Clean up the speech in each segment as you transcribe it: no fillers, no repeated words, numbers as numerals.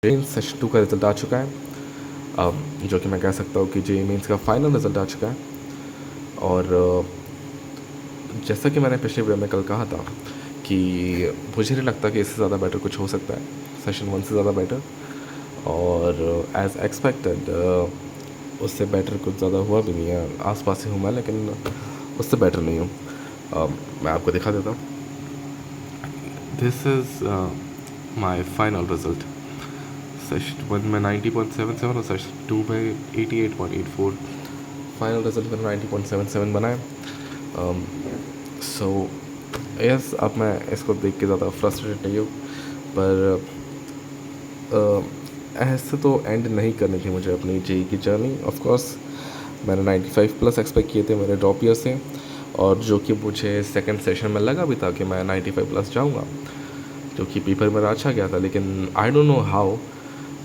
JEE session 2 का result आ चुका है, जो कि मैं कह सकता हूँ कि जेईई मेंस का फाइनल रिज़ल्ट आ चुका है। और जैसा कि मैंने पिछले वीडियो में कल कहा था कि मुझे नहीं लगता कि इससे ज़्यादा बेटर कुछ हो सकता है, सेशन 1 से ज़्यादा बेटर। और एज़ एक्सपेक्टेड उससे बेटर कुछ ज़्यादा हुआ भी नहीं है। आसपास ही हूँ मैं, लेकिन उससे बेटर नहीं हूँ। मैं आपको दिखा देता हूँ। This is my final result. Session 1 में 90.77 और सेशन 2 में 88.84। फाइनल रिज़ल्ट में 90.77 बनाए। सो यस, अब मैं इसको देख के ज़्यादा फ्रस्ट्रेटेड नहीं हूँ, पर ऐसे तो एंड नहीं करनी थी मुझे अपनी जेईई की जर्नी। ऑफ कोर्स मैंने 95 प्लस एक्सपेक्ट किए थे मेरे ड्रॉप ईयर से, और जो कि मुझे सेकंड सेशन में लगा भी था कि मैं 95 प्लस जाऊंगा, जो कि पेपर मेरा अच्छा गया था। लेकिन आई डोंट नो हाउ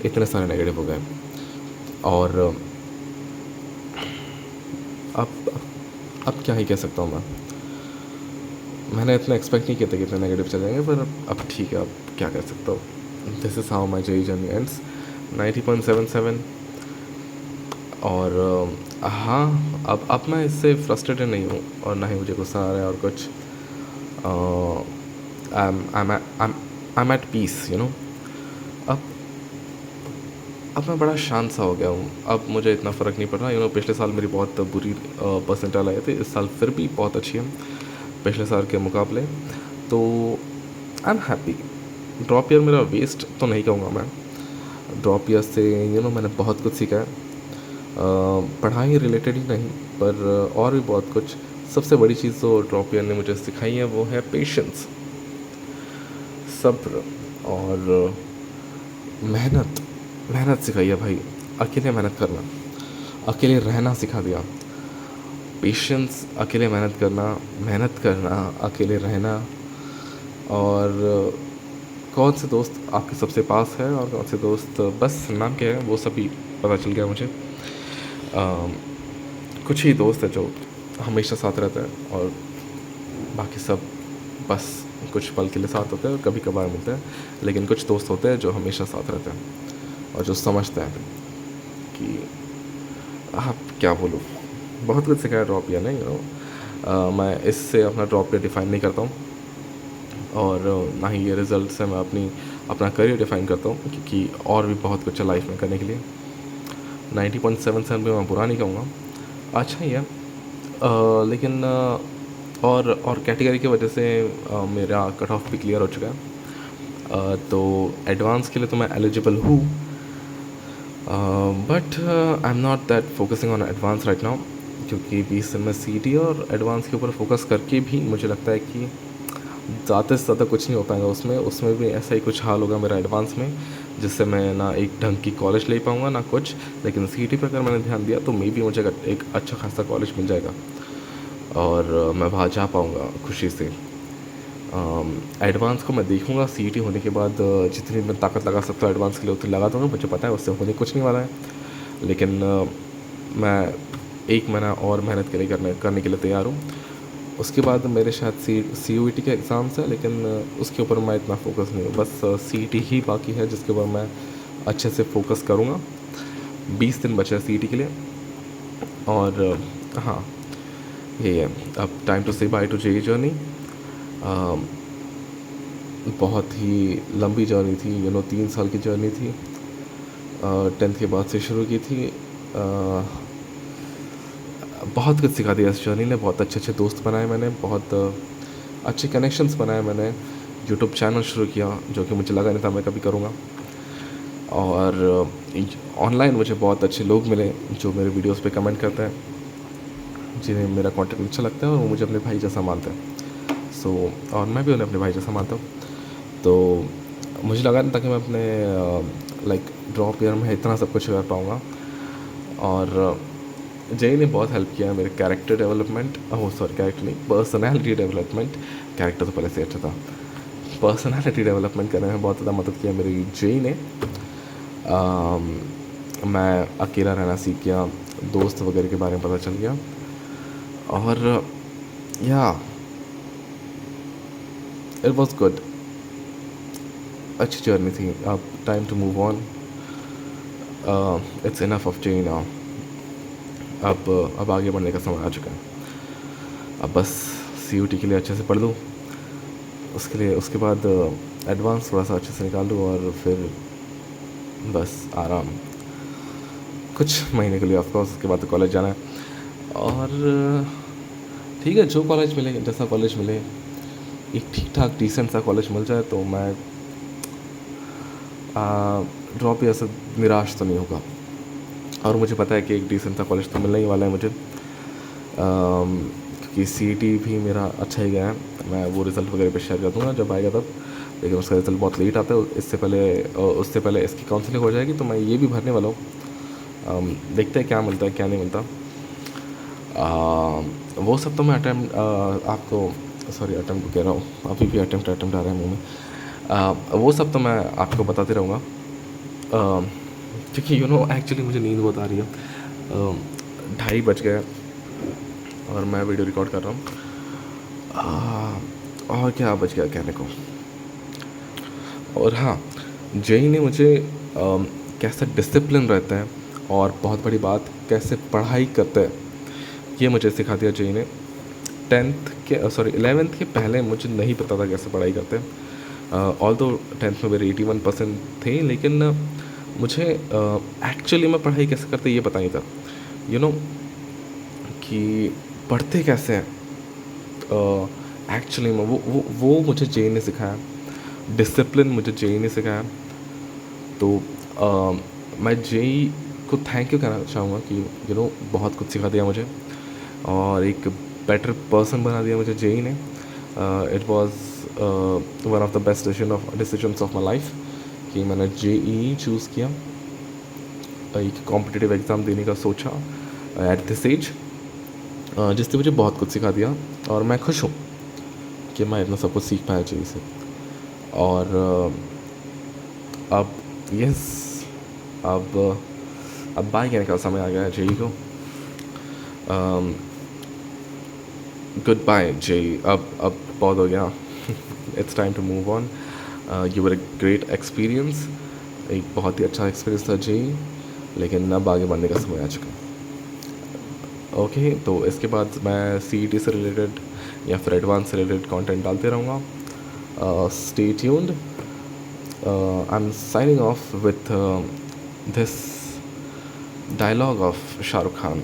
इतने सारे नेगेटिव हो गए। और अब अब क्या ही कह सकता हूँ मैंने इतना एक्सपेक्ट नहीं किया था कि इतने नेगेटिव चलेंगे, पर अब ठीक है, अब क्या कर सकता हूँ। This is how my JEE journey ends, 90.77। और हाँ, अब मैं इससे फ्रस्ट्रेटेड नहीं हूँ, और ना ही मुझे गुस्सा आ रहा है और कुछ। I am at peace, you know. अब अब मैं बड़ा शांत सा हो गया हूँ। अब मुझे इतना फ़र्क नहीं पड़ रहा। पिछले साल मेरी बहुत बुरी परसेंटाइल आए थे, इस साल फिर भी बहुत अच्छी है पिछले साल के मुकाबले। तो I am happy. Drop year मेरा वेस्ट तो नहीं कहूँगा मैं। ड्रॉप ईयर से मैंने बहुत कुछ सीखा है, पढ़ाई रिलेटेड ही नहीं, पर और भी बहुत कुछ। सबसे बड़ी चीज़ जो ड्रॉप ईयर ने मुझे सिखाई है वो है पेशेंस, सब्र, और मेहनत। मेहनत सिखाई है भाई, अकेले मेहनत करना, अकेले रहना सिखा दिया। पेशेंस, अकेले मेहनत करना, अकेले रहना, और कौन से दोस्त आपके सबसे पास है और कौन से दोस्त बस नाम क्या है वो सभी पता चल गया मुझे। कुछ ही दोस्त है जो हमेशा साथ रहते हैं, और बाकी सब बस कुछ पल के लिए साथ होते हैं और कभी कभार मिलते हैं। लेकिन कुछ दोस्त होते हैं जो हमेशा साथ रहते हैं और जो समझते हैं कि आप क्या बोलूँ। बहुत कुछ सिखाया ड्रॉप ईयर ने, मैं इससे अपना ड्रॉप ईयर डिफ़ाइन नहीं करता हूँ, और ना ही ये रिज़ल्ट से मैं अपना करियर डिफ़ाइन करता हूँ, क्योंकि और भी बहुत कुछ है लाइफ में करने के लिए। 90.77 भी मैं बुरा नहीं कहूँगा, अच्छा ही है। लेकिन और कैटेगरी की वजह से मेरा कट ऑफ भी क्लियर हो चुका है। तो एडवांस के लिए तो मैं एलिजिबल हूँ, but I am not that focusing on advance right now, क्योंकि 20 दिन में सीईटी और एडवांस के ऊपर फोकस करके भी मुझे लगता है कि ज़्यादा से ज़्यादा कुछ नहीं हो पाएगा उसमें भी ऐसा ही कुछ हाल होगा मेरा एडवांस में, जिससे मैं ना एक ढंग की कॉलेज ले पाऊँगा ना कुछ। लेकिन सीईटी पर अगर मैंने ध्यान दिया तो मे बी मुझे एक अच्छा खासा कॉलेज मिल जाएगा, और मैं वहाँ जा पाऊँगा खुशी से। एडवांस को मैं देखूँगा सीईटी होने के बाद, जितनी मैं ताकत लगा सकता हूँ एडवांस के लिए उतनी लगा दूँगा। मुझे पता है उससे होने कुछ नहीं वाला है, लेकिन मैं 1 महीना और मेहनत करने के लिए तैयार हूँ। उसके बाद मेरे शायद सीयूईटी के एग्ज़ाम्स हैं, लेकिन उसके ऊपर मैं इतना फोकस नहीं हूँ। बस सीईटी ही बाकी है जिसके ऊपर मैं अच्छे से फोकस करूँगा। 20 दिन बचे हैं सीईटी के लिए, और हाँ, यही है। अब टाइम टू से बाय टू जेईई जर्नी। बहुत ही लंबी जर्नी थी, 3 साल की जर्नी थी। 10th के बाद से शुरू की थी। बहुत कुछ सिखा दिया इस जर्नी ने। बहुत अच्छे अच्छे दोस्त बनाए मैंने, बहुत अच्छे कनेक्शंस बनाए मैंने। यूट्यूब चैनल शुरू किया, जो कि मुझे लगा नहीं था मैं कभी करूँगा। और ऑनलाइन मुझे बहुत अच्छे लोग मिले जो मेरे वीडियोस पे कमेंट करते हैं, जिन्हें मेरा कंटेंट अच्छा लगता है और वो मुझे अपने भाई जैसा मानते हैं। सो और मैं भी उन्हें अपने भाई जैसा मानता हूँ। तो मुझे लगा नहीं था कि मैं अपने लाइक ड्रॉप ईयर में इतना सब कुछ कर पाऊँगा। और जेई ने बहुत हेल्प किया मेरे कैरेक्टर डेवलपमेंट, कैरेक्टर नहीं, पर्सनैलिटी डेवलपमेंट। कैरेक्टर तो पहले से अच्छा था, पर्सनैलिटी डेवलपमेंट करने में बहुत ज़्यादा मदद किया मेरी जेई ने। मैं अकेला रहना सीख गया, दोस्त वगैरह के बारे में पता चल गया, और या इट वॉज गुड। अच्छी जर्नी थी. अब time to move on. It's enough of JE now. अब आगे बढ़ने का समय आ चुका है. अब बस CUT के लिए अच्छे से पढ़ लूँ, उसके बाद एडवांस थोड़ा सा अच्छे से निकाल लूँ और फिर बस आराम. कुछ महीने के लिए ऑफकोर्स, उसके बाद तो कॉलेज जाना है. और ठीक है, जो कॉलेज मिले, जैसा कॉलेज मिले, एक ठीक ठाक डिसेंट सा कॉलेज मिल जाए तो मैं ड्रॉप या ऐसा निराश तो नहीं होगा. और मुझे पता है कि एक डिसेंट सा कॉलेज तो मिलने ही वाला है मुझे, क्योंकि CET भी मेरा अच्छा ही गया है. मैं वो रिज़ल्ट वगैरह पे शेयर कर दूँगा जब आएगा तब, लेकिन उसका रिज़ल्ट बहुत लेट आता है. उससे पहले इसकी काउंसलिंग हो जाएगी, तो मैं ये भी भरने वाला हूँ. देखते हैं क्या मिलता है क्या नहीं मिलता. वो सब तो मैं अटेम्प्ट कह रहा हूँ, अभी भी अटेम्प्ट आ रहा है मुँह में. वो सब तो मैं आपको बताते रहूँगा, क्योंकि एक्चुअली मुझे नींद बहुत आ रही है. 2:30 बज गए और मैं वीडियो रिकॉर्ड कर रहा हूँ. और क्या बच गया कहने को. और हाँ, जेई ने मुझे कैसे डिसिप्लिन रहता है, और बहुत बड़ी बात, कैसे पढ़ाई करते हैं, ये मुझे सिखा दिया जेई ने. 11th के पहले मुझे नहीं पता था कैसे पढ़ाई करते हैं. ऑल्दो 10th में मेरे 81% थे, लेकिन मुझे एक्चुअली में पढ़ाई कैसे करते ये पता नहीं था. कि पढ़ते कैसे हैं एक्चुअली में, वो मुझे जेई ने सिखाया. डिसिप्लिन मुझे जेई ने सिखाया. तो मैं जेई को थैंक यू कहना चाहूँगा कि बहुत कुछ सिखा दिया मुझे, और एक बेटर पर्सन बना दिया मुझे जेई ने. It was one of the best decisions of my life कि मैंने जेई चूज़ किया, एक कॉम्पिटिटिव एग्ज़ाम देने का सोचा एट दिस एज, जिसने मुझे बहुत कुछ सिखा दिया. और मैं खुश हूँ कि मैं इतना सब कुछ सीख पाया जेई से. और अब बाय कहने का समय आ गया है जेई को. Goodbye JE. अब बहुत हो गया. It's time to move on. You were a great experience. एक बहुत ही अच्छा एक्सपीरियंस था जेई, लेकिन अब आगे बढ़ने का समय आ चुका है. ओके, तो इसके बाद मैं CET से रिलेटेड या फिर एडवांस से रिलेटेड कंटेंट डालते रहूँगा. Stay tuned. I am signing off with this dialogue of Shahrukh Khan.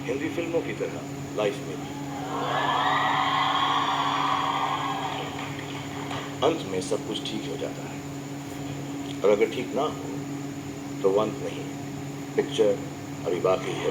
Hindi फिल्मों की तरह लाइफ में भी अंत में सब कुछ ठीक हो जाता है, और अगर ठीक ना हो तो अंत नहीं, पिक्चर अभी बाकी है.